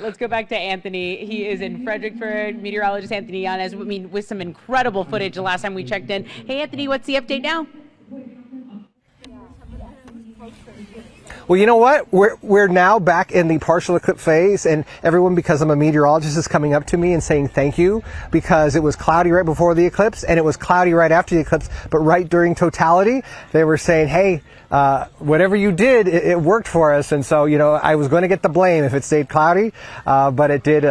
Let's go back to Anthony. He is in Fredericksburg, meteorologist Anthony Yanez, with some incredible footage the last time we checked in. Hey, Anthony, what's the update now? Well, you know what? We're now back in the partial eclipse phase, and everyone, because I'm a meteorologist, is coming up to me and saying thank you, because it was cloudy right before the eclipse and it was cloudy right after the eclipse, but right during totality, they were saying, hey, whatever you did, it worked for us. And so, you know, I was going to get the blame if it stayed cloudy, but it did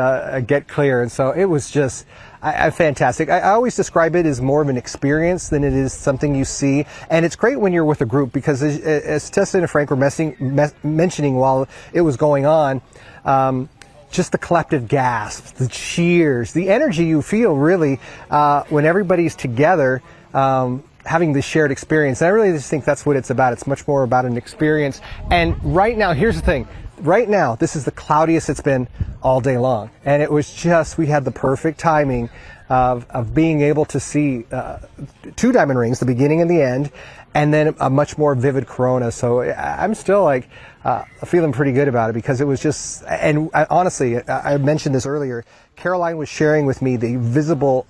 get clear. And so it was just fantastic. I always describe it as more of an experience than it is something you see. And it's great when you're with a group, because as Tessa and Frank were mentioning while it was going on, just the collective gasps, the cheers, the energy you feel really when everybody's together, having this shared experience. And I really just think that's what it's about. It's much more about an experience. And right now, here's the thing. Right now, this is the cloudiest it's been all day long. And it was just, we had the perfect timing of being able to see two diamond rings, the beginning and the end, and then a much more vivid corona. So I'm still like feeling pretty good about it, because it was just, and honestly, I mentioned this earlier, Caroline was sharing with me the visible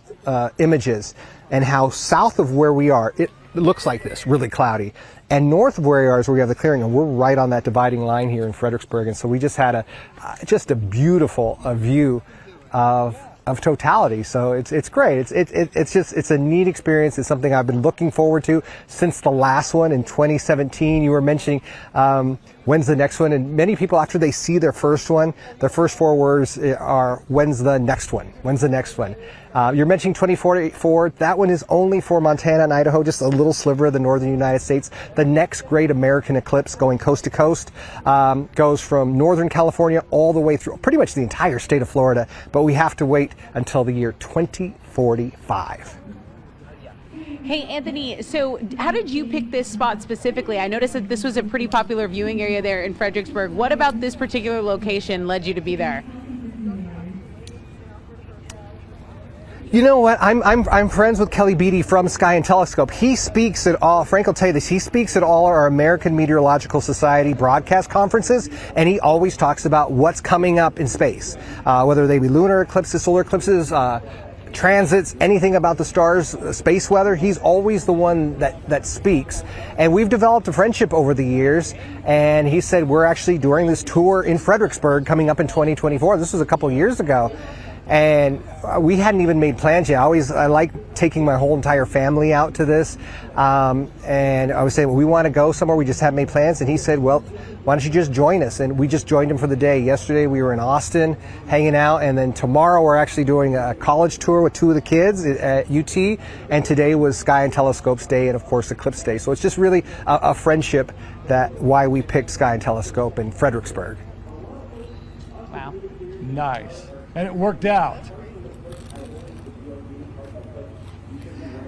images and how south of where we are, it looks like this, really cloudy. And north of where we are is where we have the clearing, and we're right on that dividing line here in Fredericksburg. And so we just had just a beautiful view of totality. So it's great. It's a neat experience. It's something I've been looking forward to since the last one in 2017. You were mentioning when's the next one, and many people, after they see their first one, their first four words are, when's the next one? When's the next one? You're mentioning 2044. That one is only for Montana and Idaho, just a little sliver of the northern United States. The next great American eclipse, going coast to coast, goes from northern California all the way through pretty much the entire state of Florida, but we have to wait until the year 2045. Hey, Anthony, so how did you pick this spot specifically? I noticed that this was a pretty popular viewing area there in Fredericksburg. What about this particular location led you to be there? You know what? I'm friends with Kelly Beatty from Sky and Telescope. He speaks at all, Frank will tell you this, he speaks at all our American Meteorological Society broadcast conferences, and he always talks about what's coming up in space, whether they be lunar eclipses, solar eclipses, transits, anything about the stars, space weather. He's always the one that speaks. And we've developed a friendship over the years. And he said, we're actually doing this tour in Fredericksburg coming up in 2024. This was a couple of years ago. And we hadn't even made plans yet. I like taking my whole entire family out to this. And I was saying, well, we want to go somewhere. We just haven't made plans. And he said, well, why don't you just join us? And we just joined him for the day. Yesterday we were in Austin hanging out. And then tomorrow we're actually doing a college tour with two of the kids at UT. And today was Sky and Telescope's day, and of course Eclipse Day. So it's just really a friendship, that why we picked Sky and Telescope in Fredericksburg. Wow. Nice. And it worked out.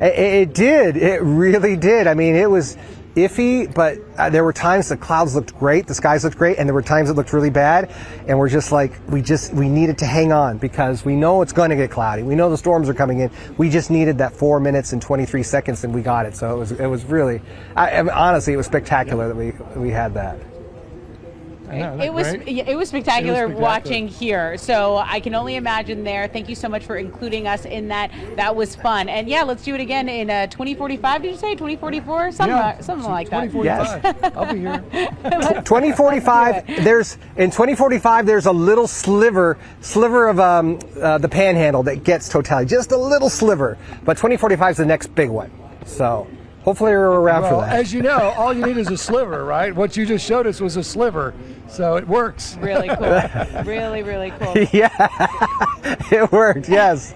It did. It really did. I mean, it was iffy, but there were times the clouds looked great, the skies looked great, and there were times it looked really bad. And we're just like, we needed to hang on, because we know it's going to get cloudy. We know the storms are coming in. We just needed that 4 minutes and 23 seconds, and we got it. So it was really, honestly, it was spectacular that we had that. It was spectacular watching here, so I can only imagine there. Thank you so much for including us in that. That was fun. And yeah, let's do it again in 2045. Did you say 2044? Something like that. 2045. Yes. I'll be here. 2045. In 2045 there's a little sliver of the panhandle that gets totality, just a little sliver. But 2045 is the next big one. So hopefully we're around for that. As you know, all you need is a sliver, right? What you just showed us was a sliver, so it works. Really cool. Really, really cool. Yeah, it worked, yes.